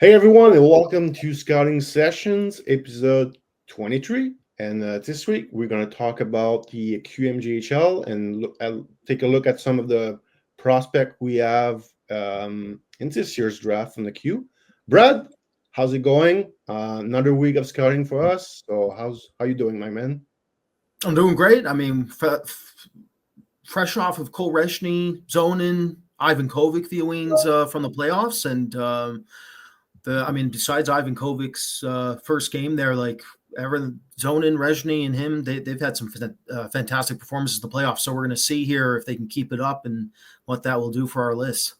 Hey everyone, and welcome to Scouting Sessions, episode 23. And this week we're going to talk about the QMJHL and take a look at some of the prospect we have in this year's draft from the Q. Brad, how's it going? Another week of scouting for us. So how you doing, my man? I'm doing great. I mean, fresh off of Cole Reshny, Zonnon, Ivan Kovic viewings from the playoffs, and besides Ivan Kovic's first game, they're like Zonnon, Reshny, and him. They've had some fantastic performances in the playoffs. So we're going to see here if they can keep it up and what that will do for our list.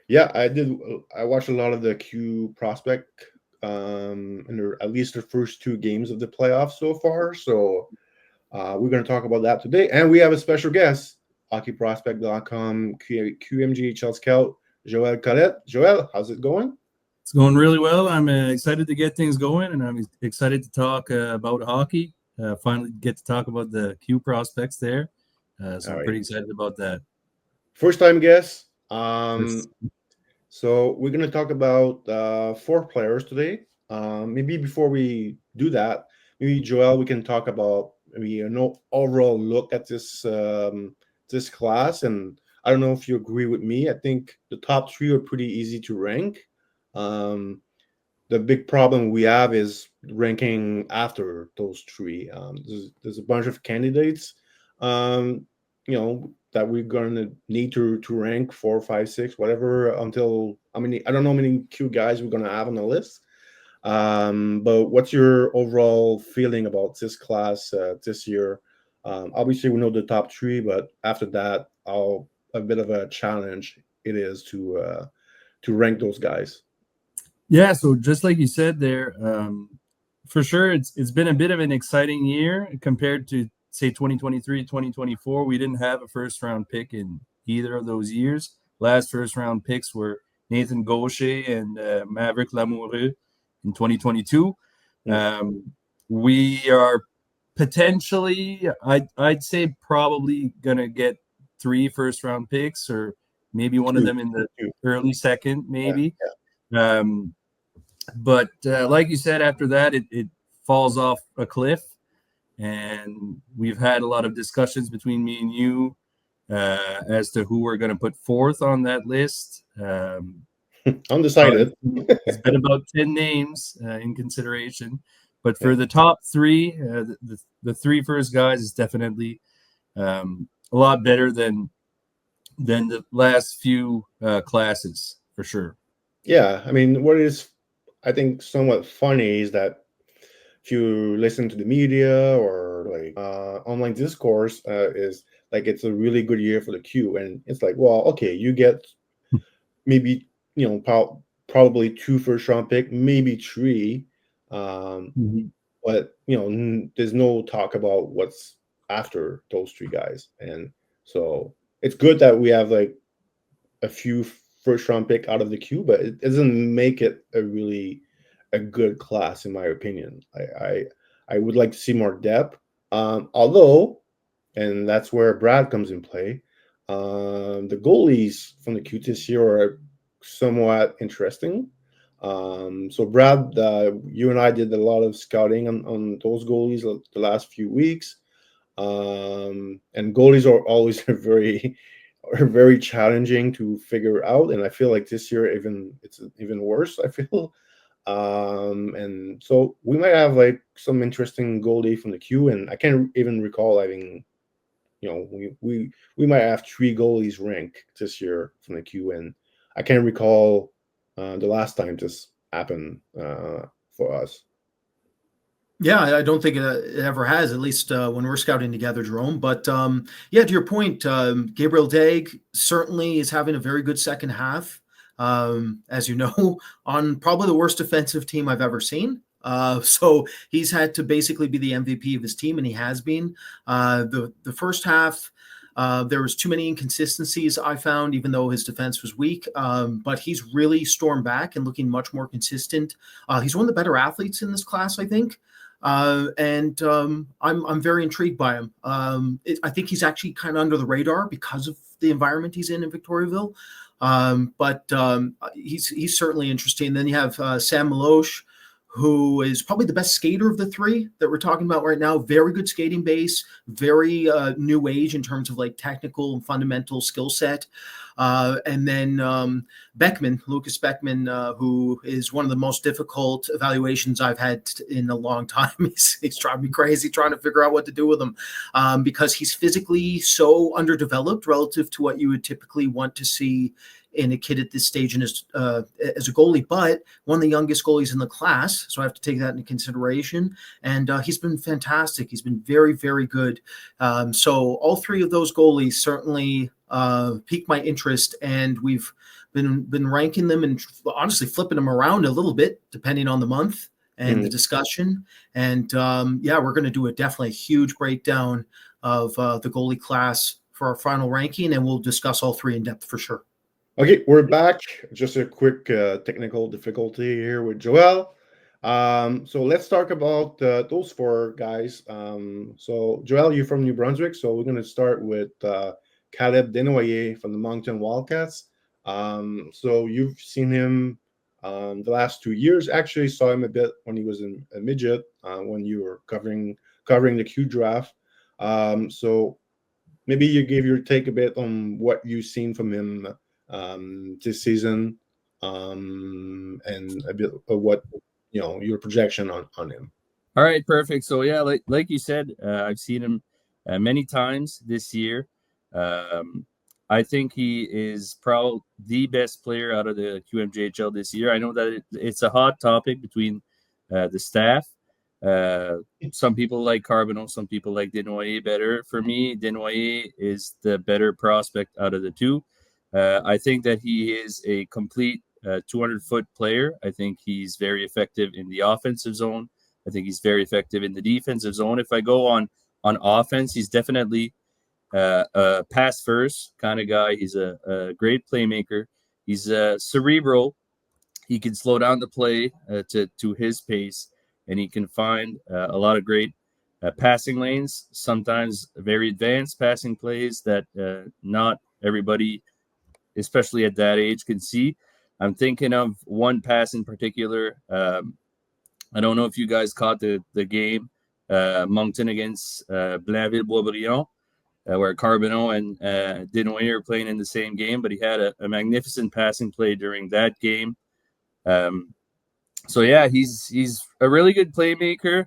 Yeah, I did. I watched a lot of the Q prospect, at least the first two games of the playoffs so far. So we're going to talk about that today. And we have a special guest, hockeyprospect.com QMJHL scout, Joel Collette. Joel, how's it going? It's going really well. I'm excited to get things going, and I'm excited to talk about hockey. Finally get to talk about the Q prospects there. So I'm pretty excited about that. First time guest. So we're going to talk about 4 players today. Maybe before we do that, maybe Joel, we can talk about maybe an overall look at this this class. And I don't know if you agree with me. I think the top 3 are pretty easy to rank. The big problem we have is ranking after those 3. There's a bunch of candidates, that we're going to need to rank 4, 5, 6, whatever, until I don't know how many Q guys we're going to have on the list. But what's your overall feeling about this class this year? Obviously, we know the top 3, but after that, a bit of a challenge it is to rank those guys. Yeah, so just like you said there, for sure, it's been a bit of an exciting year compared to, say, 2023, 2024. We didn't have a first-round pick in either of those years. Last first-round picks were Nathan Gaucher and Maverick Lamoureux in 2022. We are potentially, I'd say, probably going to get 3 first-round picks, or maybe one of them in the early second, maybe. Yeah. But like you said, after that, it falls off a cliff. And we've had a lot of discussions between me and you as to who we're going to put fourth on that list. Undecided. It's been about 10 names in consideration. But for the top 3, the 3 first guys is definitely a lot better than the last few classes, for sure. Yeah, what is, I think, somewhat funny is that if you listen to the media or like online discourse, is like it's a really good year for the Q, and it's like, well, okay, you get maybe probably 2 first-round pick, maybe 3, but there's no talk about what's after those 3 guys, and so it's good that we have like a few first-round pick out of the Q, but it doesn't make it a good class, in my opinion. I would like to see more depth. Although, and that's where Brad comes in play, the goalies from the Q this year are somewhat interesting. So Brad, you and I did a lot of scouting on those goalies the last few weeks. And goalies are always very challenging to figure out, and I feel like this year it's even worse, I feel. And so we might have like some interesting goalie from the Q, and I can't even recall having, we might have 3 goalies ranked this year from the Q, and I can't recall the last time this happened for us. Yeah, I don't think it ever has, at least when we're scouting together, Jerome. But to your point, Gabriel Daig certainly is having a very good second half. As you know, on probably the worst defensive team I've ever seen. So he's had to basically be the MVP of his team, and he has been. The first half, there was too many inconsistencies I found, even though his defense was weak. But he's really stormed back and looking much more consistent. He's one of the better athletes in this class, I think. And I'm very intrigued by him. I think he's actually kind of under the radar because of the environment he's in Victoriaville. But he's certainly interesting. Then you have Sam Maloche, who is probably the best skater of the three that we're talking about right now. Very good skating base, very new age in terms of like technical and fundamental skill set. And then Beckman, Lucas Beckman, who is one of the most difficult evaluations I've had in a long time. He's driving me crazy trying to figure out what to do with him because he's physically so underdeveloped relative to what you would typically want to see in a kid at this stage and as a goalie, but one of the youngest goalies in the class. So I have to take that into consideration. And he's been fantastic. He's been very, very good. So all three of those goalies certainly piqued my interest, and we've been ranking them and honestly flipping them around a little bit depending on the month and the discussion. And we're going to do definitely a huge breakdown of the goalie class for our final ranking, and we'll discuss all three in depth for sure. Okay, we're back. Just a quick technical difficulty here with Joel. So let's talk about those four guys. So Joel, you're from New Brunswick, so we're going to start with Caleb Desnoyers from the Moncton Wildcats. So you've seen him the last 2 years. Actually, saw him a bit when he was in a midget when you were covering the Q draft. So maybe you gave your take a bit on what you've seen from him this season, and a bit of what your projection on him. All right, perfect. So yeah, like you said, I've seen him many times this year. I think he is probably the best player out of the QMJHL this year. I know that it's a hot topic between the staff. Some people like Carbonneau, some people like Desnoyers better. For me, Desnoyers is the better prospect out of the two. I think that he is a complete 200-foot player. I think he's very effective in the offensive zone. I think he's very effective in the defensive zone. If I go on offense, he's definitely a pass first kind of guy. He's a great playmaker. He's cerebral. He can slow down the play to his pace, and he can find a lot of great passing lanes, sometimes very advanced passing plays that not everybody, especially at that age, can see. I'm thinking of one pass in particular. I don't know if you guys caught the game, Moncton against Blainville-Boisbriand, where Carbonneau and Desnoyers are playing in the same game, but he had a magnificent passing play during that game. So yeah, he's a really good playmaker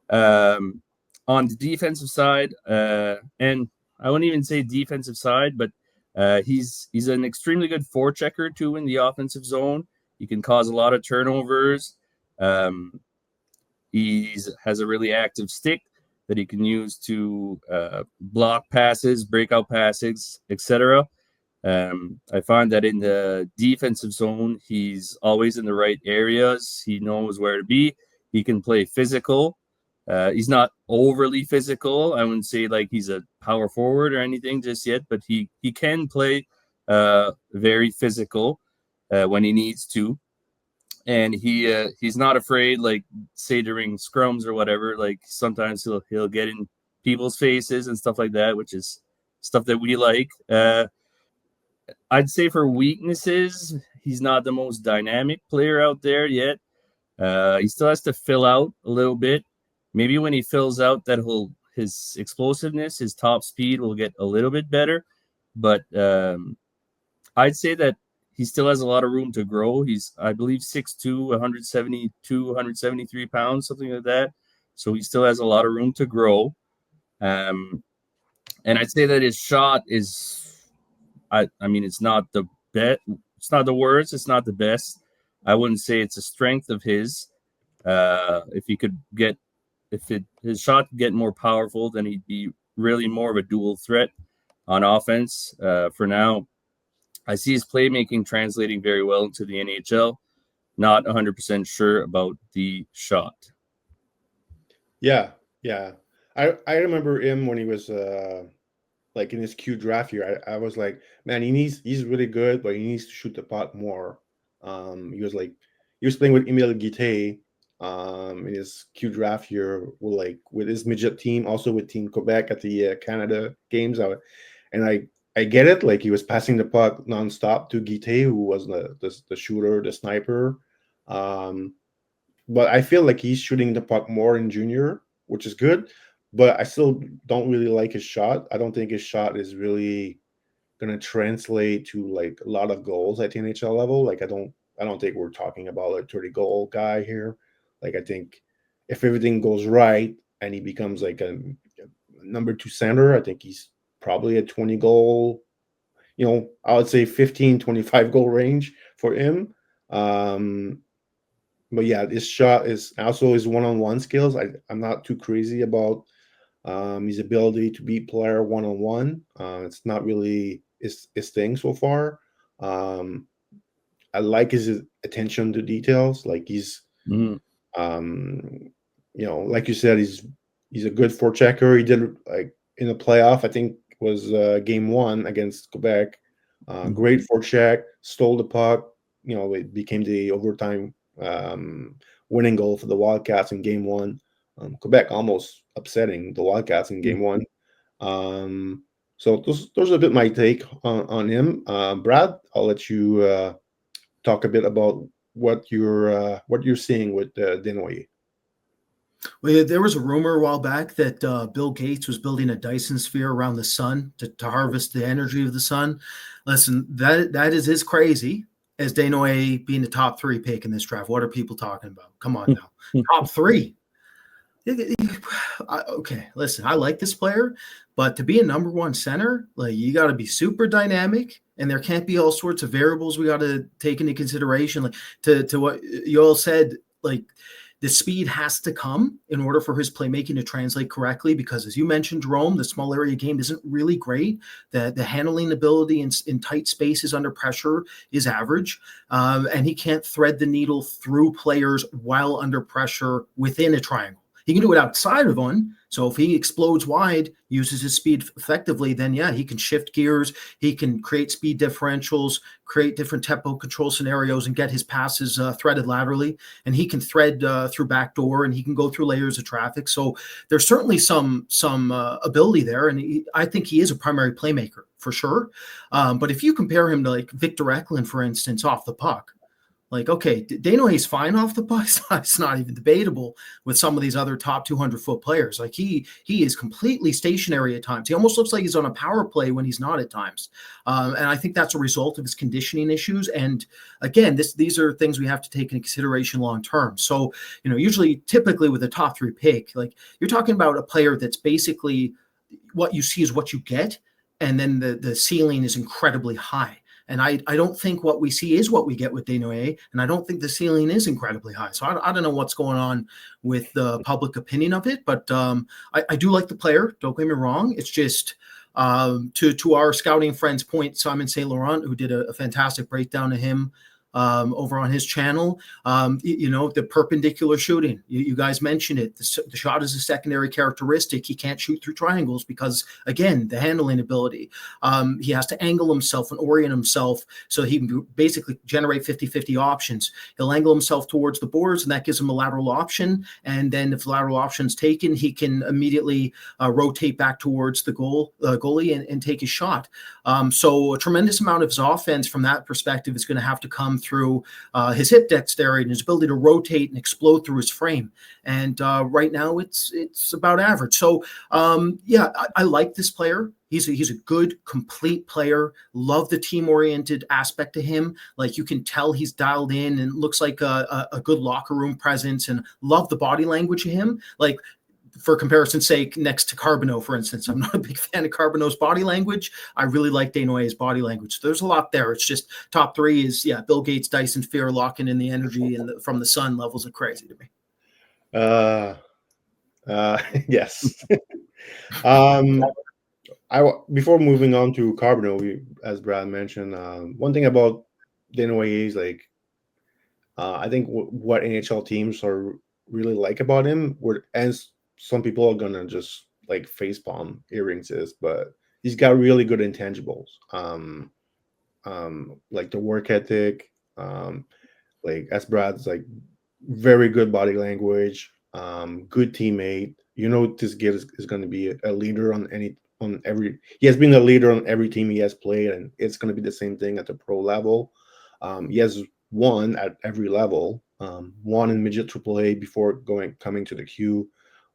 on the defensive side, and I wouldn't even say defensive side, but he's an extremely good forechecker too in the offensive zone. He can cause a lot of turnovers. He has a really active stick that he can use to block passes, breakout passes, etc. I find that in the defensive zone, he's always in the right areas. He knows where to be. He can play physical. He's not overly physical. I wouldn't say like he's a power forward or anything just yet, but he can play very physical when he needs to. And he's not afraid, like say during scrums or whatever, like sometimes he'll get in people's faces and stuff like that, which is stuff that we like. I'd say for weaknesses, he's not the most dynamic player out there yet. He still has to fill out a little bit. Maybe when he fills out, his explosiveness, his top speed will get a little bit better. But I'd say that he still has a lot of room to grow. He's, I believe, 6'2", 172, 173 pounds, something like that. So he still has a lot of room to grow. And I'd say that his shot is, I mean, it's not the best. It's not the worst. It's not the best. I wouldn't say it's a strength of his. If his shot could get more powerful, then he'd be really more of a dual threat on offense. For now, I see his playmaking translating very well into the NHL. Not 100% sure about the shot. Yeah. I remember him when he was like in his Q draft year. I was like, man, he's really good, but he needs to shoot the puck more. He was playing with Emile Guité in his Q draft year, with his midget team, also with Team Quebec at the Canada games. I get it. Like, he was passing the puck nonstop to Guité, who was the shooter, the sniper. But I feel like he's shooting the puck more in junior, which is good. But I still don't really like his shot. I don't think his shot is really gonna translate to like a lot of goals at the NHL level. Like, I don't think we're talking about a 30 goal guy here. Like, I think if everything goes right and he becomes like a number 2 center, I think he's probably a 20 goal, I would say 15, 25 goal range for him. But yeah, this shot is also his one-on-one skills. I'm not too crazy about his ability to beat player one-on-one. It's not really his thing so far. I like his attention to details. Like, he's, like you said, he's a good forechecker. He did, like, in the playoff, I think was game 1 against Quebec. Great forecheck, stole the puck. It became the overtime winning goal for the Wildcats in game 1. Quebec almost upsetting the Wildcats in game 1. So those are a bit my take on him. Brad, I'll let you talk a bit about what you're seeing with Desnoyers. Well, there was a rumor a while back that Bill Gates was building a Dyson sphere around the sun to harvest the energy of the sun. Listen, that is as crazy as Desnoyers being the top 3 pick in this draft. What are people talking about? Come on now. Top 3. Okay, listen, I like this player, but to be a number 1 center, like, you got to be super dynamic, and there can't be all sorts of variables we got to take into consideration. Like, to what you all said, like, the speed has to come in order for his playmaking to translate correctly, because, as you mentioned, Jerome, the small area game isn't really great. The handling ability in tight spaces under pressure is average, and he can't thread the needle through players while under pressure within a triangle. He can do it outside of one. So if he explodes wide, uses his speed effectively, then yeah, he can shift gears. He can create speed differentials, create different tempo control scenarios, and get his passes threaded laterally. And he can thread through backdoor, and he can go through layers of traffic. So there's certainly some ability there, and I think he is a primary playmaker for sure. But if you compare him to like Victor Eklund, for instance, off the puck, like, okay, Desnoyers fine off the puck. It's not even debatable with some of these other top 200-foot players. Like, he is completely stationary at times. He almost looks like he's on a power play when he's not at times. And I think that's a result of his conditioning issues. And again, these are things we have to take into consideration long term. So, typically with a top 3 pick, like, you're talking about a player that's basically what you see is what you get. And then the ceiling is incredibly high. And I don't think what we see is what we get with Desnoyers, and I don't think the ceiling is incredibly high. So I don't know what's going on with the public opinion of it, but I do like the player. Don't get me wrong. It's just to our scouting friend's point, Simon St. Laurent, who did a fantastic breakdown of him over on his channel. The perpendicular shooting. You guys mentioned it. The shot is a secondary characteristic. He can't shoot through triangles because, again, the handling ability. He has to angle himself and orient himself so he can basically generate 50-50 options. He'll angle himself towards the boards, and that gives him a lateral option. And then if the lateral option is taken, he can immediately rotate back towards the goalie and take his shot. So a tremendous amount of his offense from that perspective is going to have to come through his hip dexterity and his ability to rotate and explode through his frame. And right now it's about average. So I like this player. He's a good, complete player. Love the team-oriented aspect to him. Like, you can tell he's dialed in and looks like a good locker room presence, and love the body language of him. Like, for comparison's sake, next to Carbonneau, for instance, I'm not a big fan of Carbonneau's body language. I really like Desnoyers' body language. So there's a lot there. It's just top 3 is, Bill Gates, Dyson sphere, locking in the energy and from the sun levels are crazy to me. Yes. Before moving on to Carbonneau, as Brad mentioned, one thing about Desnoyers is, like, I think what NHL teams are really like about him, as some people are gonna just like facepalm earrings is, but he's got really good intangibles. Like the work ethic, like as Brad's, like, very good body language, good teammate. This kid is going to be a leader on on every. He has been a leader on every team he has played, and it's going to be the same thing at the pro level. He has won at every level. Won in midget AAA before coming to the Q.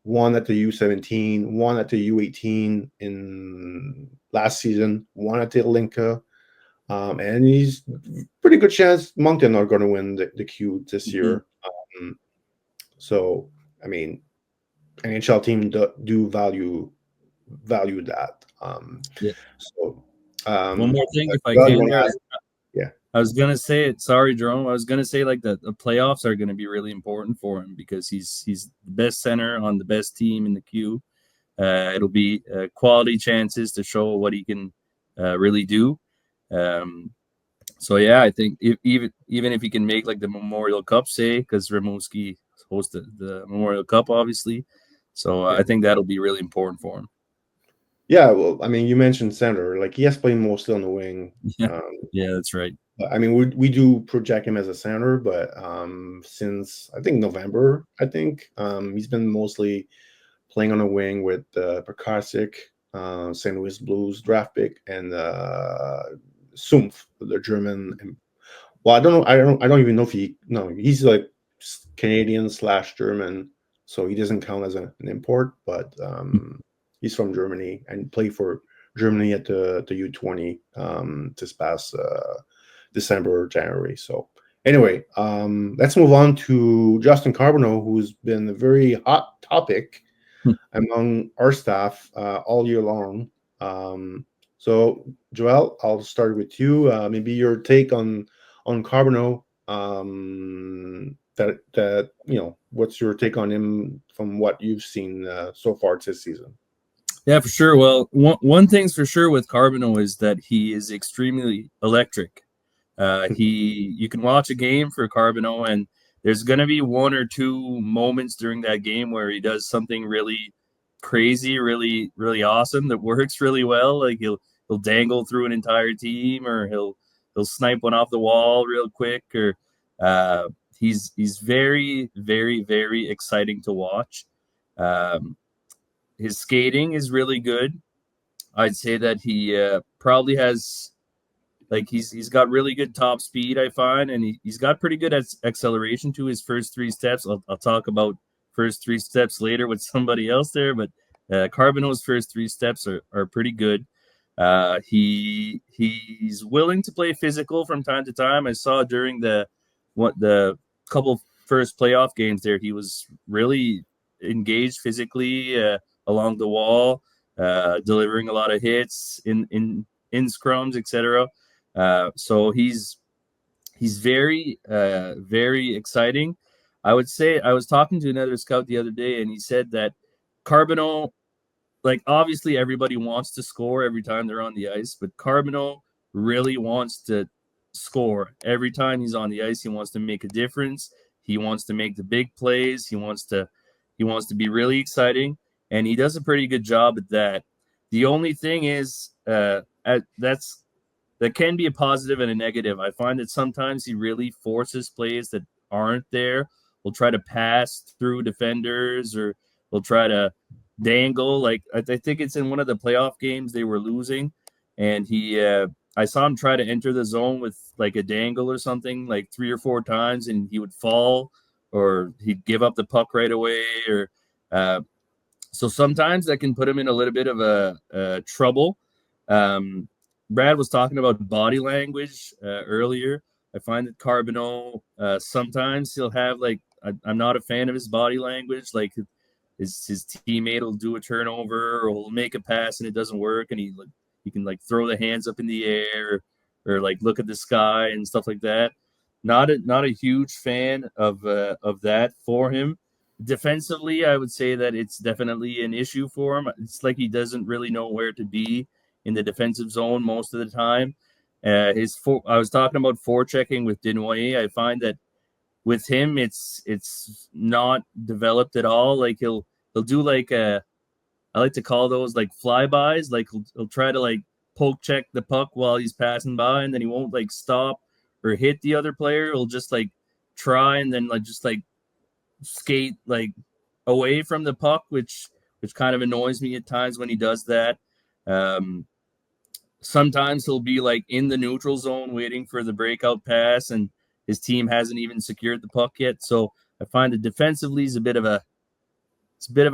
Won at the U17. Won at the U18 in last season. Won at the Olinka. And he's pretty good chance Moncton are going to win the Q this year. So, I mean, NHL team do value that. So, one more thing, if I Well, can, guys. yeah. I was gonna say it. Sorry, Jerome. I was gonna say like the playoffs are gonna be really important for him because he's the best center on the best team in the queue. It'll be quality chances to show what he can really do. So yeah, I think even if he can make like the Memorial Cup, say, because Rimouski hosts the Memorial Cup, obviously. So I think that'll be really important for him. Yeah, well, I mean, you mentioned center. Like, he has played mostly on the wing. Yeah, that's right. I mean, we do project him as a center, but since I think November, he's been mostly playing on a wing with Perkasik, St. Louis Blues draft pick, and Sumpf, the German. Well, I don't know. I don't even know if he's like Canadian/German, so he doesn't count as an import. But he's from Germany and played for Germany at the U20 this past December or January. So anyway, let's move on to Justin Carbonneau, who's been a very hot topic among our staff all year long. So Joel, I'll start with you. Maybe your take on Carbonneau. That what's your take on him from what you've seen so far this season? Yeah, for sure. Well, one thing's for sure with Carbonneau is that he is extremely electric. You can watch a game for Carbonneau, and there's going to be one or two moments during that game where he does something really crazy, really, really awesome that works really well. Like he'll dangle through an entire team, or he'll snipe one off the wall real quick, or he's very, very, very exciting to watch. His skating is really good. I'd say that he probably has, like, he's got really good top speed, I find, and he's got pretty good acceleration to his first three steps. I'll talk about first three steps later with somebody else there, but Carbonneau's first three steps are pretty good. He's willing to play physical from time to time. I saw during the couple first playoff games there, he was really engaged physically along the wall, delivering a lot of hits in scrums, etc. So he's very very exciting. I would say I was talking to another scout the other day, and he said that Carbonneau, like, obviously everybody wants to score every time they're on the ice, but Carbonneau really wants to score every time he's on the ice. He wants to make a difference. He wants to make the big plays. He wants to be really exciting, and he does a pretty good job at that. The only thing is that can be a positive and a negative. I find that sometimes he really forces plays that aren't there. He'll try to pass through defenders, or he'll try to dangle. Like, I think it's in one of the playoff games they were losing, and I saw him try to enter the zone with like a dangle or something like 3 or 4 times, and he would fall, or he'd give up the puck right away, or so sometimes that can put him in a little bit of a trouble. Brad was talking about body language earlier. I find that Carbonneau, sometimes he'll have, like, I'm not a fan of his body language. Like, his teammate will do a turnover, or he'll make a pass and it doesn't work, and he can like throw the hands up in the air, or like look at the sky and stuff like that. Not a huge fan of that for him. Defensively, I would say that it's definitely an issue for him. It's like he doesn't really know where to be in the defensive zone most of the time. I was talking about forechecking with Desnoyers. I find that with him, it's not developed at all. Like he'll do like I like to call those like flybys. Like he'll try to like poke check the puck while he's passing by, and then he won't like stop or hit the other player. He'll just like try and then like just like skate like away from the puck, which kind of annoys me at times when he does that. Sometimes he'll be like in the neutral zone waiting for the breakout pass, and his team hasn't even secured the puck yet. So I find that defensively is a bit of a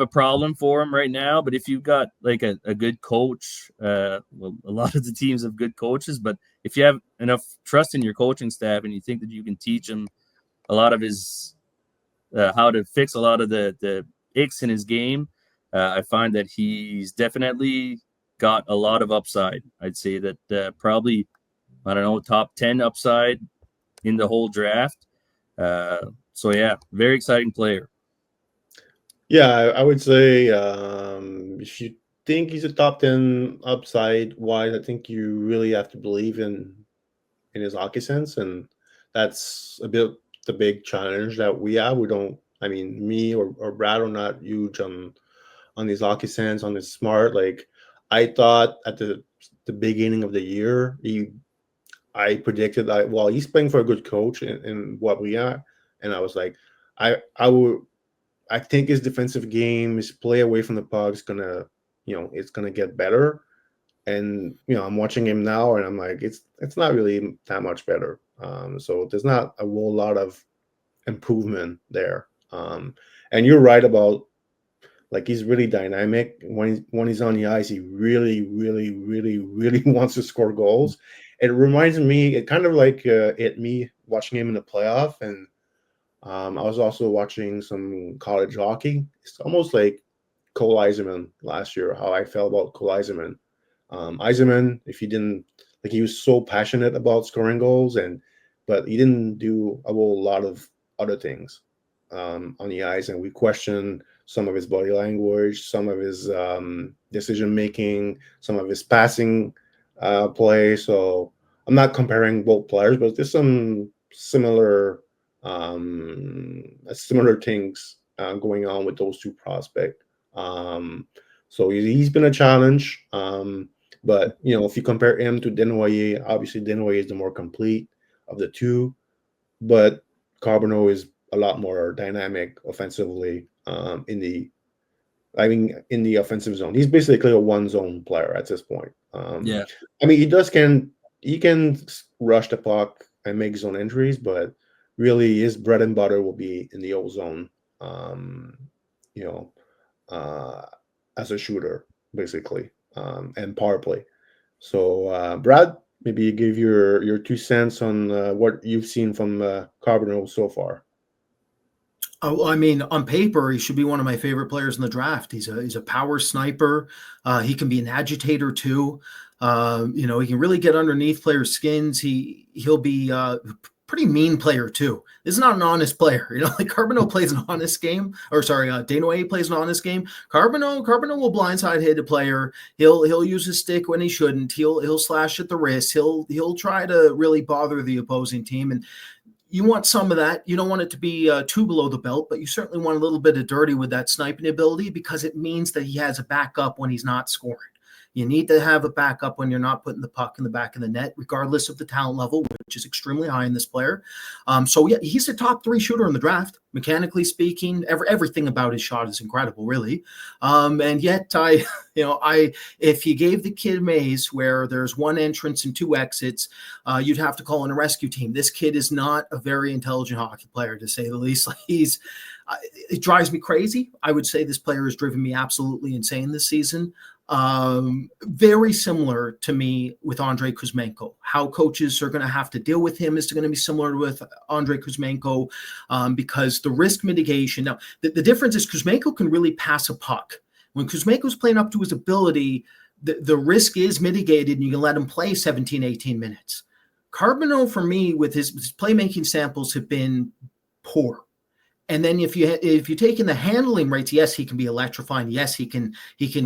problem for him right now. But if you've got like a good coach, well, a lot of the teams have good coaches, but if you have enough trust in your coaching staff and you think that you can teach him a lot of his how to fix a lot of the icks in his game, I find that he's definitely got a lot of upside. I'd say that probably, I don't know, top 10 upside in the whole draft. So yeah, very exciting player. Yeah, I would say if you think he's a top 10 upside wise, I think you really have to believe in his hockey sense, and that's a bit the big challenge that we have. We don't, I mean, me or Brad are not huge on his hockey sense, on his smart. Like I thought at the beginning of the year, I predicted that, well, he's playing for a good coach in what we are, and I was like, I think his defensive game, his play away from the puck is gonna, it's gonna get better. And I'm watching him now, and I'm like, it's not really that much better. So there's not a whole lot of improvement there. And you're right about, like, he's really dynamic. When he's on the ice, he really, really, really, really wants to score goals. It reminds me, it kind of like hit me watching him in the playoff, and I was also watching some college hockey. It's almost like Cole Eiserman last year, how I felt about Cole Eiserman. Eiserman, if he didn't, like, he was so passionate about scoring goals, but he didn't do a whole lot of other things on the ice, and we questioned some of his body language, some of his decision making, some of his passing play. So I'm not comparing both players, but there's some similar things going on with those two prospects. So he's been a challenge. But if you compare him to Desnoyers, obviously Desnoyers is the more complete of the two, but Carbonneau is a lot more dynamic offensively in the offensive zone. He's basically a one zone player at this point. Yeah, I mean, he can rush the puck and make zone entries, but really his bread and butter will be in the O zone. As a shooter, basically, and power play. So, Brad, maybe you give your 2 cents on what you've seen from Carbonneau so far. Oh, I mean, on paper, he should be one of my favorite players in the draft. He's a power sniper. He can be an agitator too. He can really get underneath players' skins. He'll be pretty mean player too. This is not an honest player. Like Carbonneau plays an honest game, Desnoyers plays an honest game. Carbonneau will blindside hit a player. He'll use his stick when he shouldn't. He'll slash at the wrist. He'll try to really bother the opposing team. And you want some of that. You don't want it to be too below the belt, but you certainly want a little bit of dirty with that sniping ability, because it means that he has a backup when he's not scoring. You need to have a backup when you're not putting the puck in the back of the net, regardless of the talent level, which is extremely high in this player. So yeah, he's a top 3 shooter in the draft. Mechanically speaking, everything about his shot is incredible, really. And yet, if you gave the kid maze where there's 1 entrance and 2 exits, you'd have to call in a rescue team. This kid is not a very intelligent hockey player, to say the least. It drives me crazy. I would say this player has driven me absolutely insane this season. Very similar to me with Andrei Kuzmenko. How coaches are going to have to deal with him is going to be similar with Andrei Kuzmenko, because the risk mitigation. Now, the difference is Kuzmenko can really pass a puck. When Kuzmenko's playing up to his ability, the risk is mitigated and you can let him play 17, 18 minutes. Carbonneau, for me, with his playmaking samples have been poor. And then if you take in the handling rates, yes, he can be electrifying. Yes, he can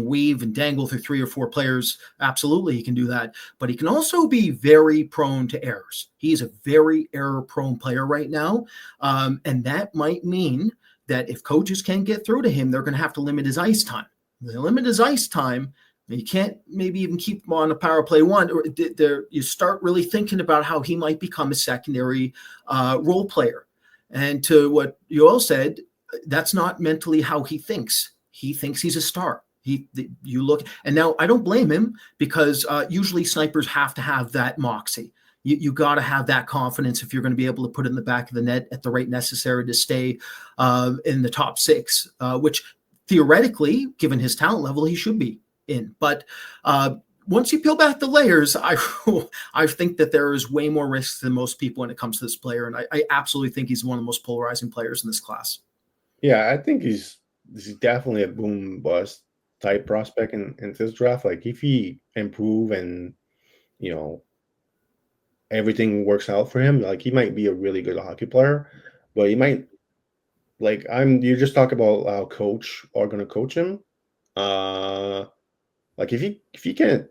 weave and dangle through 3 or 4 players. Absolutely, he can do that. But he can also be very prone to errors. He's a very error-prone player right now. And that might mean that if coaches can't get through to him, they're going to have to limit his ice time. If they limit his ice time, you can't maybe even keep him on a power play 1. Or you start really thinking about how he might become a secondary role player. And to what you all said, that's not mentally how he thinks. He thinks he's a star. You look, and now I don't blame him, because usually snipers have to have that moxie. You got to have that confidence if you're going to be able to put it in the back of the net at the rate necessary to stay in the top 6, which theoretically, given his talent level, he should be in. But once you peel back the layers, I think that there is way more risks than most people when it comes to this player, and I absolutely think he's one of the most polarizing players in this class. Yeah, I think he's definitely a boom bust type prospect in this draft. Like, if he improve and everything works out for him, like, he might be a really good hockey player, but he might, like, you just talk about how coach are going to coach him. Like, if he can't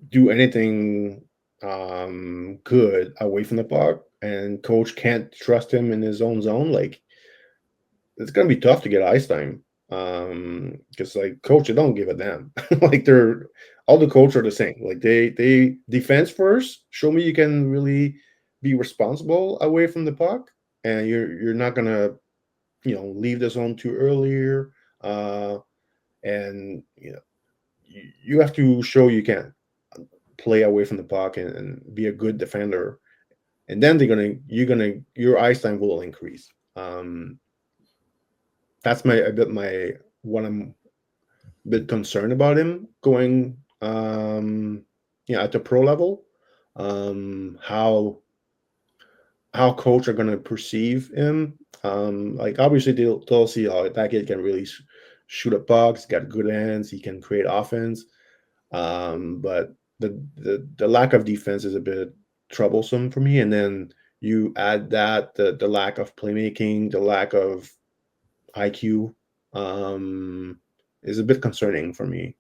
do anything good away from the puck, and coach can't trust him in his own zone, like, it's gonna be tough to get ice time. Because, like, coach, they don't give a damn. Like, they're all the coaches are the same. Like, they defense first. Show me you can really be responsible away from the puck, and you're not gonna leave the zone too early. And you have to show you can play away from the puck and be a good defender, and then your ice time will increase. That's what I'm a bit concerned about him going at the pro level. How coach are going to perceive him. Like, obviously they'll see how that kid can really shoot at pucks, got good hands, he can create offense. But the lack of defense is a bit troublesome for me. And then you add that the lack of playmaking, the lack of IQ is a bit concerning for me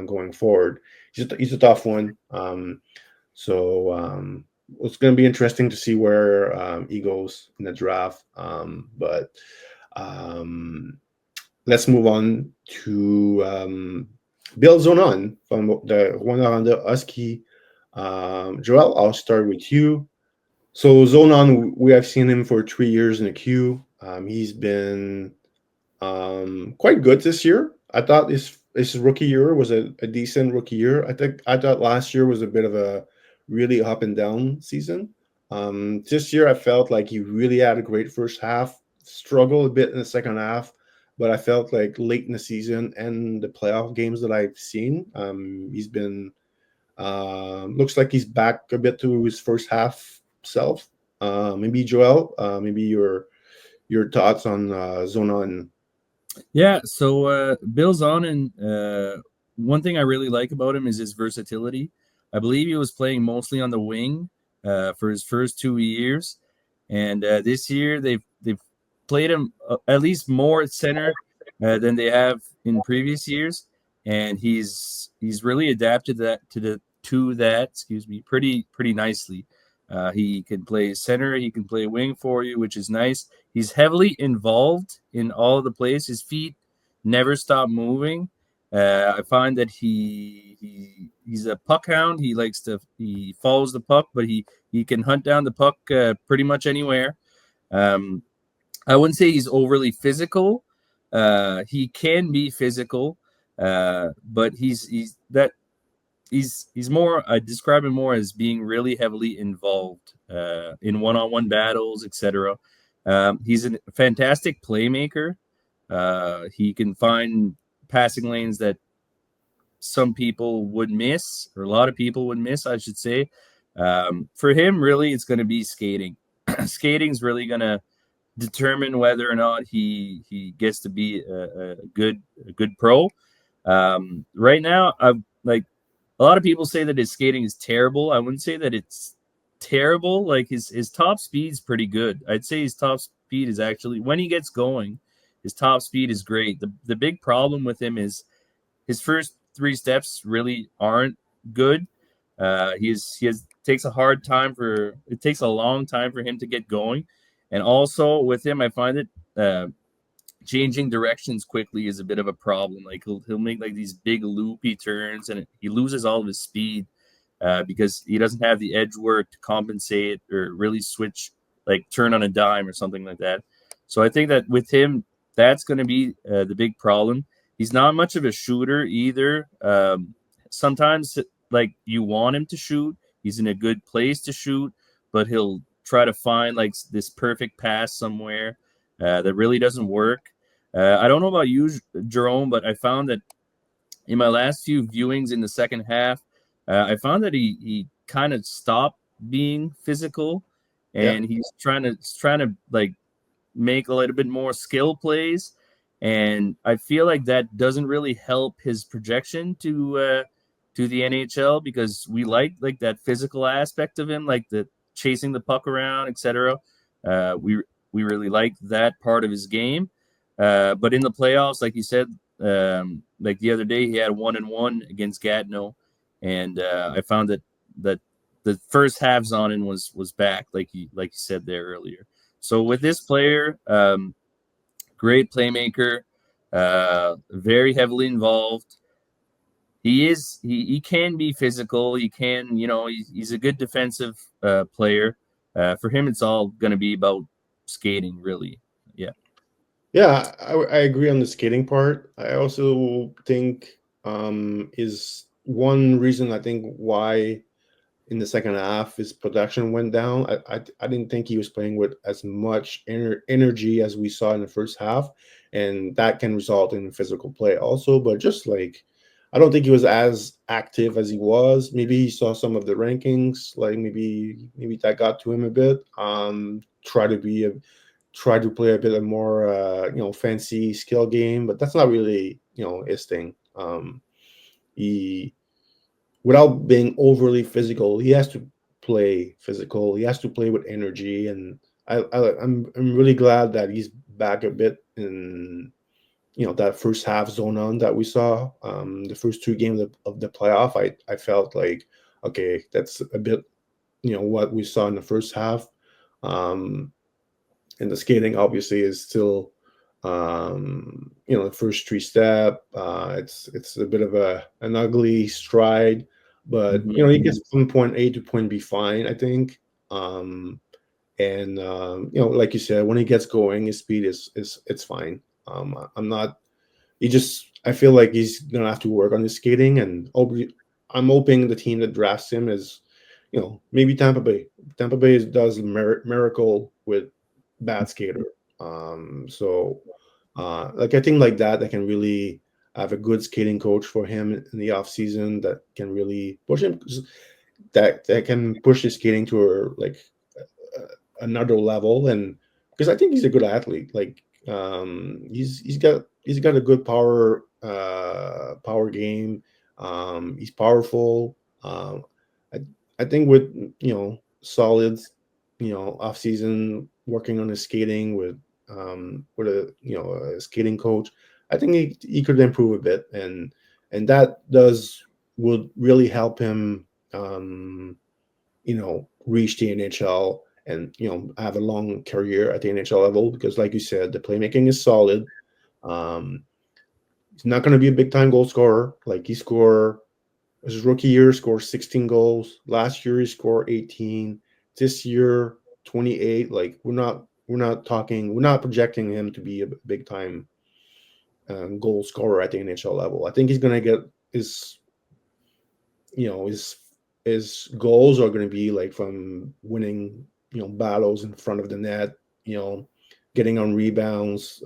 going forward. He's a tough one. So it's going to be interesting to see where he goes in the draft. But let's move on to Bill Zonnon from the Rwanda Husky. Joel, I'll start with you. So Zonnon, we have seen him for 3 years in the queue. He's been quite good this year. I thought his rookie year was a decent rookie year. I thought last year was a bit of a really up and down season. This year I felt like he really had a great first half, struggled a bit in the second half, but I felt like late in the season and the playoff games that I've seen, he's been looks like he's back a bit to his first half self. Maybe Joel, maybe your thoughts on Zonnon. Yeah, so Bill Zonnon, one thing I really like about him is his versatility. I believe he was playing mostly on the wing for his first 2 years, and this year they've played him at least more at center than they have in previous years, and he's really adapted to that. Excuse me, pretty nicely. He can play center, he can play wing for you, which is nice. He's heavily involved in all of the plays. His feet never stop moving. I find that he's a puck hound. He follows the puck, but he can hunt down the puck pretty much anywhere. I wouldn't say he's overly physical. He can be physical, but he's more. I describe him more as being really heavily involved in one-on-one battles, etc. He's a fantastic playmaker. He can find passing lanes that some people would miss, or a lot of people would miss, I should say. For him, really, it's going to be skating. Skating's really going to determine whether or not he gets to be a good pro. Right now, a lot of people say that his skating is terrible. I wouldn't say that it's terrible. Like, his top speed's pretty good. I'd say his top speed is actually, when he gets going, his top speed is great. The big problem with him is his first 3 steps really aren't good. Takes a long time for him to get going. And also with him, I find that changing directions quickly is a bit of a problem. Like, he'll make like these big loopy turns, and he loses all of his speed because he doesn't have the edge work to compensate or really switch, like turn on a dime or something like that. So I think that with him, that's going to be the big problem. He's not much of a shooter either. Sometimes, like, you want him to shoot. He's in a good place to shoot, but he'll try to find like this perfect pass somewhere that really doesn't work. I don't know about you, Jerome, but I found that in my last few viewings in the second half, I found that he kind of stopped being physical, Yeah. and he's trying to like make a little bit more skill plays, and I feel like that doesn't really help his projection to the NHL, because we like that physical aspect of him, like the chasing the puck around, etc. We really like that part of his game, but in the playoffs, like you said, like the other day, he had 1-1 against Gatineau, and I found that the first half Zonnon was back, like you said there earlier. So with this player, great playmaker, very heavily involved. He can be physical. He can, he's a good defensive player. For him, it's all going to be about skating, really. Yeah. Yeah, I agree on the skating part. I also think is one reason I think why in the second half his production went down. I didn't think he was playing with as much energy as we saw in the first half, and that can result in physical play also. But just like I don't think he was as active as he was. Maybe he saw some of the rankings, like maybe that got to him a bit. Try to play a bit of more fancy skill game, but that's not really his thing. He Without being overly physical, he has to play physical. He has to play with energy, and I'm really glad that he's back a bit in that first half zone on that we saw. The first two games of the playoff, I felt like okay, that's a bit what we saw in the first half. And the skating obviously is still the first three step. It's a bit of an ugly stride, but he gets from point A to point B fine, I think. And like you said, when he gets going, his speed is it's fine. I'm not. I feel like he's gonna have to work on his skating, and I'm hoping the team that drafts him is, maybe Tampa Bay. Tampa Bay does miracle with bad skater. Like I think like that can really have a good skating coach for him in the off season that can really push him, that can push his skating to another level. And because I think he's a good athlete, like he's got a good power game. He's powerful. I I think with solid off season working on his skating with a skating coach, I think he could improve a bit, and that would really help him reach the NHL and have a long career at the NHL level, because like you said, the playmaking is solid. um he's not going to be a big time goal scorer. Like his rookie year scored 16 goals. Last year he scored 18. This year 28. Like we're not projecting him to be a big time goal scorer at the NHL level. I think he's going to get his you know his goals are going to be like from winning battles in front of the net, getting on rebounds.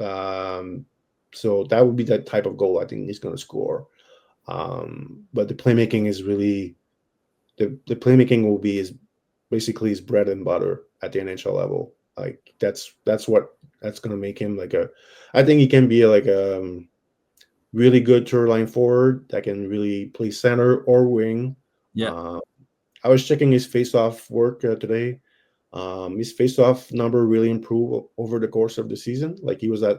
So that would be that type of goal I think he's going to score. But the playmaking is really the playmaking will be basically his bread and butter at the NHL level. Like that's going to make him I think he can be like a really good third line forward that can really play center or wing. Yeah. I was checking his face-off work today. His face-off number really improved over the course of the season. Like he was at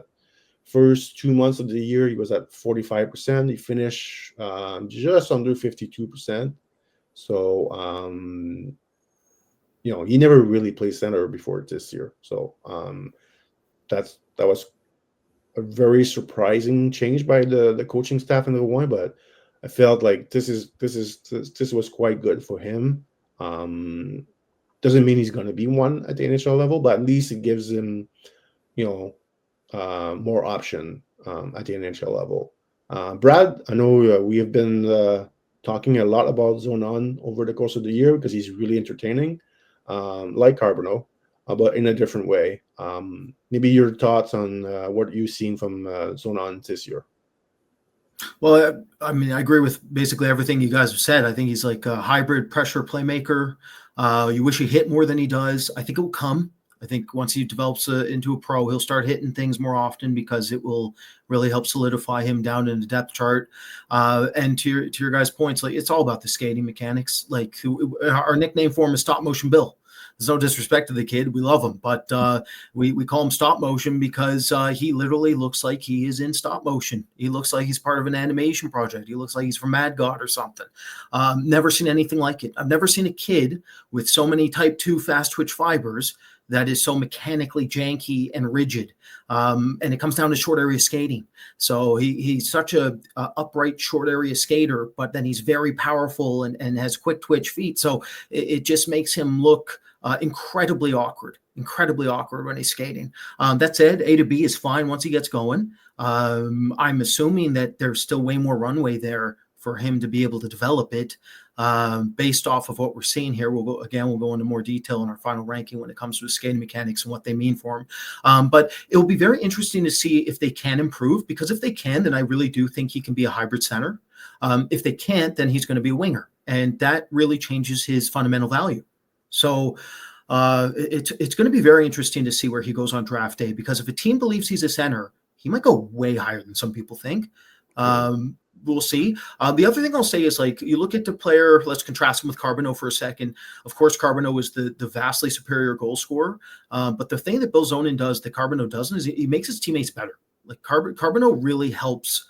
first 2 months of the year, he was at 45%. He finished just under 52%. So he never really played center before this year. So that was a very surprising change by the coaching staff in the one, but I felt like this was quite good for him. Doesn't mean he's going to be one at the NHL level, but at least it gives him, more option at the NHL level. Brad, I know we have been talking a lot about Zonnon over the course of the year because he's really entertaining, like Carbonneau, but in a different way. Maybe your thoughts on what you've seen from Zonnon this year. Well, I mean, I agree with basically everything you guys have said. I think he's like a hybrid pressure playmaker. You wish he hit more than he does. I think it will come. I think once he develops into a pro, he'll start hitting things more often because it will really help solidify him down in the depth chart. And to your guys' points, like it's all about the skating mechanics. Like our nickname for him is Stop Motion Bill. There's no disrespect to the kid. We love him, but we call him stop motion because he literally looks like he is in stop motion. He looks like he's part of an animation project. He looks like he's from Mad God or something. Never seen anything like it. I've never seen a kid with so many type 2 fast twitch fibers that is so mechanically janky and rigid. And it comes down to short area skating. So he's such a upright short area skater, but then he's very powerful and has quick twitch feet. So it just makes him look incredibly awkward when he's skating. That said, A to B is fine once he gets going. I'm assuming that there's still way more runway there for him to be able to develop it. Based off of what we're seeing here, we'll go into more detail in our final ranking when it comes to the skating mechanics and what they mean for him. But it will be very interesting to see if they can improve, because if they can, then I really do think he can be a hybrid center. If they can't, then he's going to be a winger, and that really changes his fundamental value. So it's going to be very interesting to see where he goes on draft day, because if a team believes he's a center, he might go way higher than some people think. We'll see. The other thing I'll say is, like, you look at the player, let's contrast him with Carbonneau for a second. Of course, Carbonneau is the vastly superior goal scorer. But the thing that Bill Zonnon does that Carbonneau doesn't is he makes his teammates better. Like Carbonneau really helps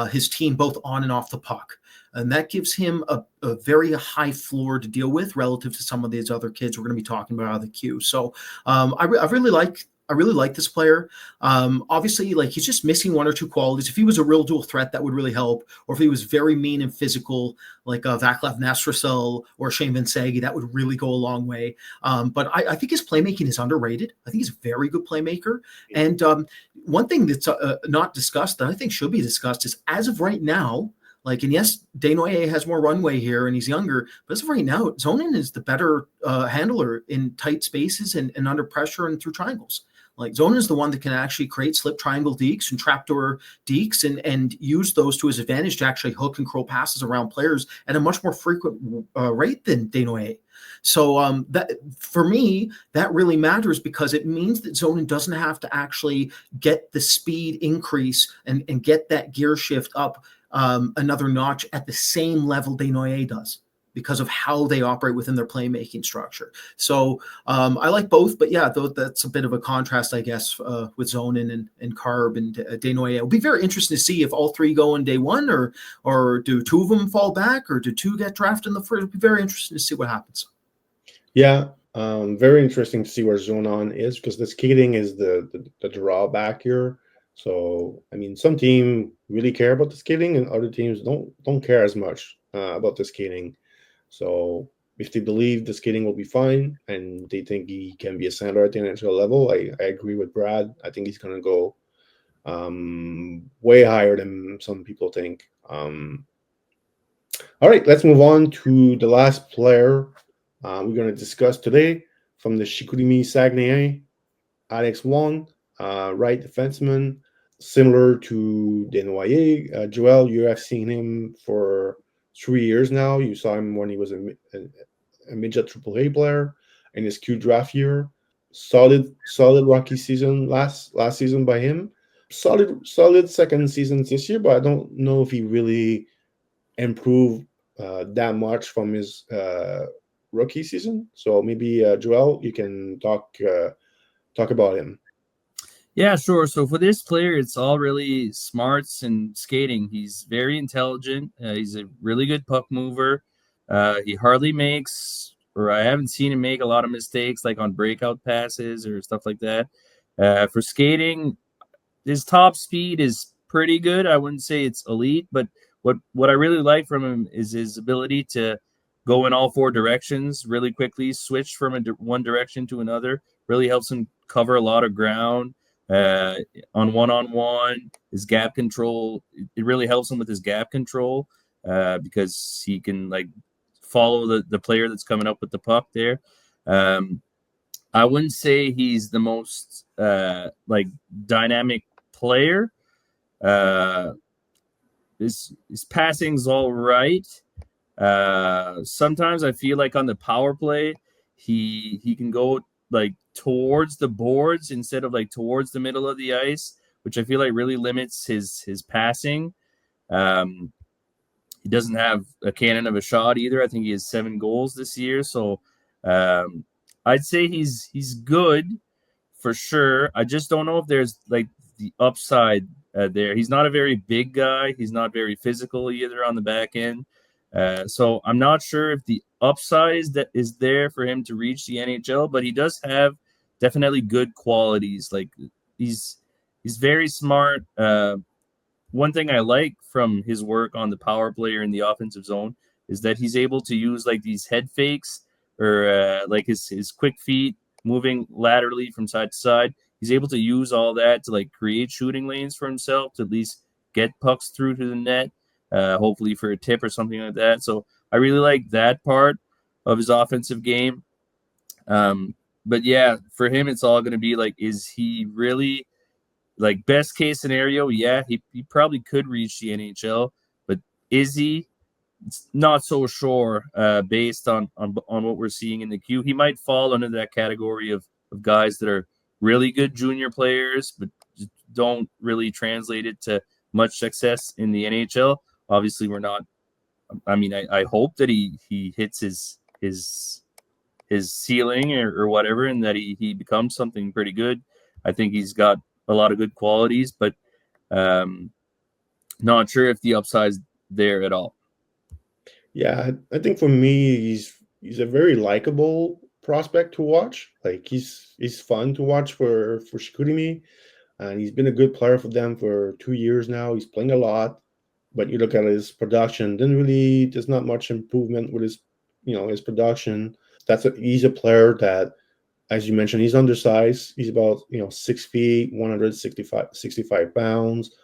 his team both on and off the puck. And that gives him a very high floor to deal with relative to some of these other kids we're going to be talking about out of the queue. So I really like this player. Obviously, like, he's just missing one or two qualities. If he was a real dual threat, that would really help. Or if he was very mean and physical, like Vaclav Nastrasel or Shane Vinsegi, that would really go a long way. But I think his playmaking is underrated. I think he's a very good playmaker. And one thing that's not discussed that I think should be discussed is, as of right now, like, and yes, Desnoyers has more runway here and he's younger, but as of right now, Zonnon is the better handler in tight spaces and under pressure and through triangles. Like, Zonnon is the one that can actually create slip triangle dekes and trapdoor dekes and use those to his advantage to actually hook and curl passes around players at a much more frequent rate than Desnoyers. So that, for me, that really matters, because it means that Zonnon doesn't have to actually get the speed increase and get that gear shift up another notch at the same level Desnoyers does, because of how they operate within their playmaking structure. So I like both, but yeah, that's a bit of a contrast, I guess, with Zonnon and Carb and Desnoyers. It'll be very interesting to see if all three go in day one, or do two of them fall back, or do two get drafted in the first. It'll be very interesting to see what happens. Yeah, very interesting to see where Zonnon is, because the skating is the drawback here. So, I mean, some team really care about the skating, and other teams don't care as much about the skating. So, if they believe the skating will be fine and they think he can be a center at the NHL level, I agree with Brad. I think he's going to go way higher than some people think. All right, let's move on to the last player we're going to discuss today, from the Chicoutimi Saguenay, Alex Huang, right defenseman, similar to Desnoyers. Joel, you have seen him for 3 years now. You saw him when he was a midget AAA player in his Q draft year. Solid rookie season last season by him. Solid second season this year, but I don't know if he really improved that much from his rookie season. So maybe Joel, you can talk about him. Yeah, sure. So for this player, it's all really smarts and skating. He's very intelligent. He's a really good puck mover. He hardly makes, or I haven't seen him make a lot of mistakes, like on breakout passes or stuff like that. For skating, his top speed is pretty good. I wouldn't say it's elite, but what I really like from him is his ability to go in all four directions really quickly, switch from one direction to another. Really helps him cover a lot of ground. on one-on-one. His gap control, it really helps him with his gap control because he can like follow the player that's coming up with the puck there. I wouldn't say he's the most like dynamic player. His passing's all right. Sometimes I feel like on the power play, he can go like towards the boards instead of like towards the middle of the ice, which I feel like really limits his passing. He doesn't have a cannon of a shot either. I think he has 7 goals this year, so I'd say he's good for sure. I just don't know if there's like the upside there. He's not a very big guy. He's not very physical either on the back end. So I'm not sure if the upside is there for him to reach the NHL, but he does have definitely good qualities. Like he's very smart. One thing I like from his work on the power play or in the offensive zone is that he's able to use like these head fakes or like his quick feet moving laterally from side to side. He's able to use all that to like create shooting lanes for himself to at least get pucks through to the net, hopefully for a tip or something like that. So I really like that part of his offensive game. But yeah, for him, it's all going to be like, is he really like best case scenario? Yeah, he probably could reach the NHL, but is he? It's not so sure based on what we're seeing in the queue. He might fall under that category of guys that are really good junior players, but don't really translate it to much success in the NHL. Obviously, we're not. I mean, I hope that he hits his ceiling or whatever, and that he becomes something pretty good. I think he's got a lot of good qualities, but not sure if the upside's there at all. Yeah, I think for me, he's a very likable prospect to watch. Like he's fun to watch for Chicoutimi, and he's been a good player for them for 2 years now. He's playing a lot, but you look at his production, there's not much improvement with his production. He's a player that, as you mentioned, he's undersized. He's about 6 feet, 65 pounds.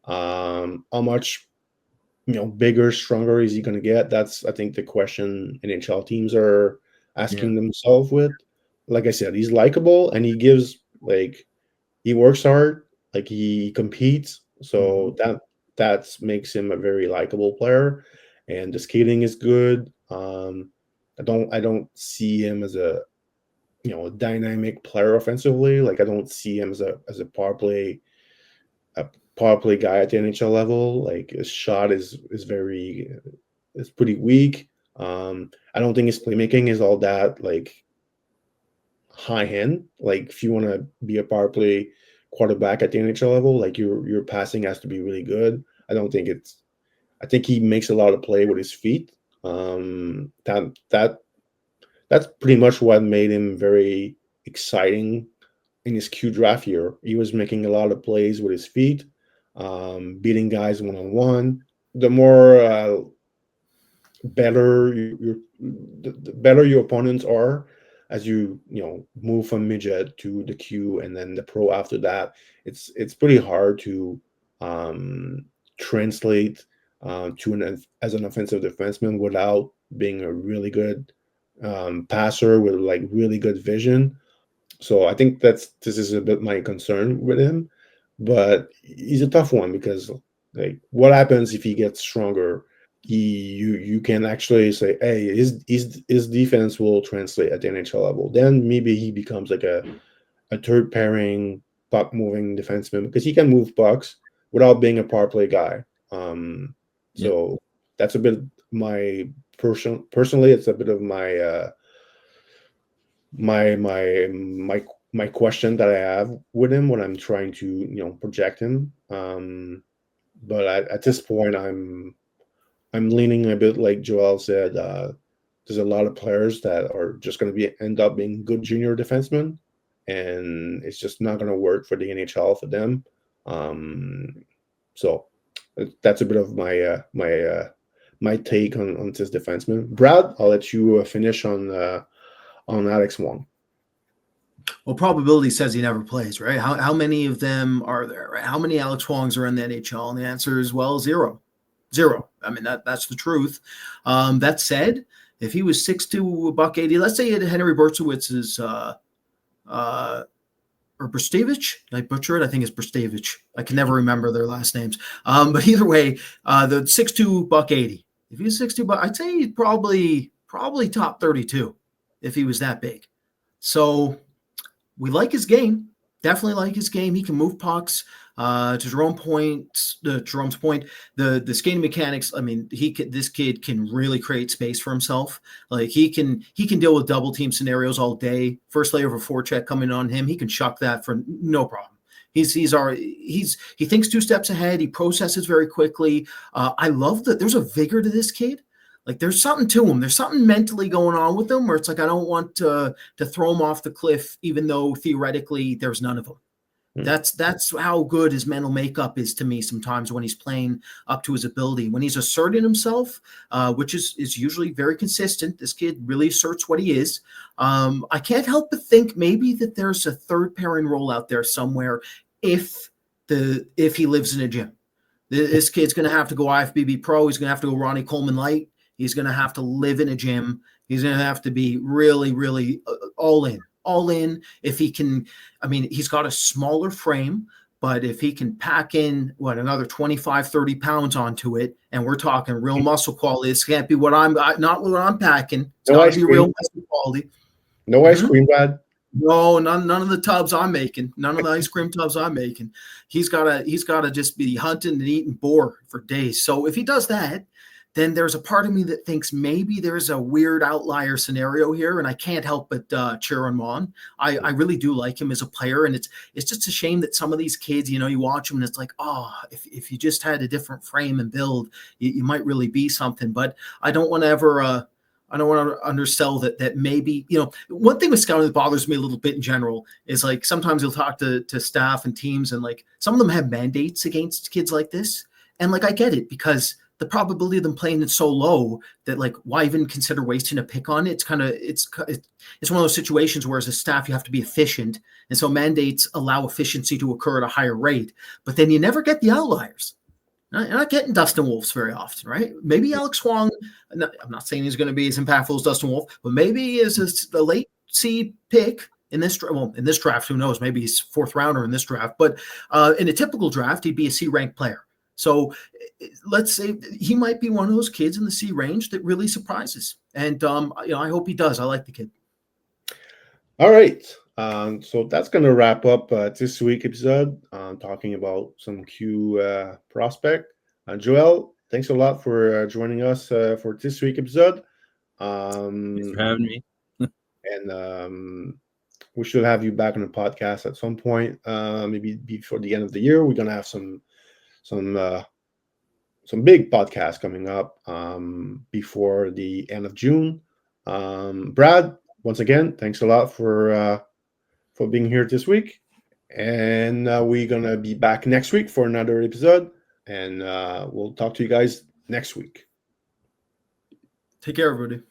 How much bigger, stronger is he going to get? That's, I think, the question NHL teams are asking themselves with. Like I said, he's likable and he works hard, like he competes. So that makes him a very likable player, and the skating is good. I don't see him as a dynamic player offensively. Like I don't see him as a power play guy at the NHL level. Like his shot is pretty weak. I don't think his playmaking is all that like high end. Like if you want to be a power play quarterback at the NHL level, like your passing has to be really good. I think he makes a lot of play with his feet. That's pretty much what made him very exciting in his Q draft year. He was making a lot of plays with his feet, beating guys one-on-one. The more better the better your opponents are as you move from midget to the Q and then the pro after that, it's pretty hard to translate as an offensive defenseman without being a really good passer with like really good vision. So I think this is a bit my concern with him, but he's a tough one because like what happens if he gets stronger? You can actually say, hey, his defense will translate at the NHL level. Then maybe he becomes like a third pairing puck moving defenseman because he can move pucks without being a power play guy. So that's a bit my personally, it's a bit of my my question that I have with him when I'm trying to project him. But at this point, I'm leaning a bit like Joel said. There's a lot of players that are just going to end up being good junior defensemen, and it's just not going to work for the NHL for them. So that's a bit of my take on this defenseman. Brad, I'll let you finish on Alex Huang. Well, probability says he never plays, right? How many of them are there, right? How many Alex Huangs are in the NHL? And the answer is, well, zero. I mean, that's the truth. That said, if he was 6'2", $180, let's say Henry Bertzowitz's or Brstevich, did I butcher it? I think it's Brstevich. I can never remember their last names. But either way, the 6'2", $180. If he was 6'2", I'd say he'd probably top 32 if he was that big. So we like his game. Definitely like his game. He can move pucks. To Jerome's point, the skating mechanics. I mean, this kid can really create space for himself. Like he can deal with double team scenarios all day. First layer of a forecheck coming on him, he can chuck that for no problem. He thinks 2 steps ahead. He processes very quickly. I love that there's a vigor to this kid. Like there's something to him. There's something mentally going on with him where it's like I don't want to throw him off the cliff, even though theoretically there's none of them. That's how good his mental makeup is to me sometimes when he's playing up to his ability. When he's asserting himself, which is usually very consistent, this kid really asserts what he is. I can't help but think maybe that there's a third pairing role out there somewhere if he lives in a gym. This kid's going to have to go IFBB Pro. He's going to have to go Ronnie Coleman Light. He's going to have to live in a gym. He's going to have to be really, really all in if he can. I mean, he's got a smaller frame, but if he can pack in another 25, 30 pounds onto it, and we're talking real muscle quality, this can't be not what I'm packing. It's got to be real muscle quality. No ice cream, Brad. No, none of the tubs I'm making. None of the ice cream tubs I'm making. He's gotta just be hunting and eating boar for days. So if he does that, then there's a part of me that thinks maybe there's a weird outlier scenario here, and I can't help but cheer him on. I really do like him as a player, and it's just a shame that some of these kids, you watch them and it's like, if you just had a different frame and build, you might really be something. But I don't want to ever I don't want to undersell that maybe, one thing with scouting that bothers me a little bit in general is like sometimes you'll talk to staff and teams and like some of them have mandates against kids like this. And like I get it because the probability of them playing it so low that like why even consider wasting a pick on it? It's one of those situations where as a staff you have to be efficient, and so mandates allow efficiency to occur at a higher rate. But then you never get the outliers. You're not getting Dustin Wolfs very often, right? Maybe Alex Huang. I'm not saying he's going to be as impactful as Dustin Wolf, but maybe he is a late C pick in this. Well, in this draft, who knows? Maybe he's 4th rounder in this draft. But in a typical draft, he'd be a C ranked player. So let's say he might be one of those kids in the C range that really surprises. And I hope he does. I like the kid. All right. So that's going to wrap up this week's episode, talking about some Q prospect. Joel, thanks a lot for joining us for this week's episode. Thanks for having me. And we should have you back on the podcast at some point, maybe before the end of the year. We're going to have some big podcasts coming up before the end of June. Brad, once again, thanks a lot for being here this week, and we're gonna be back next week for another episode, and we'll talk to you guys next week. Take care, everybody.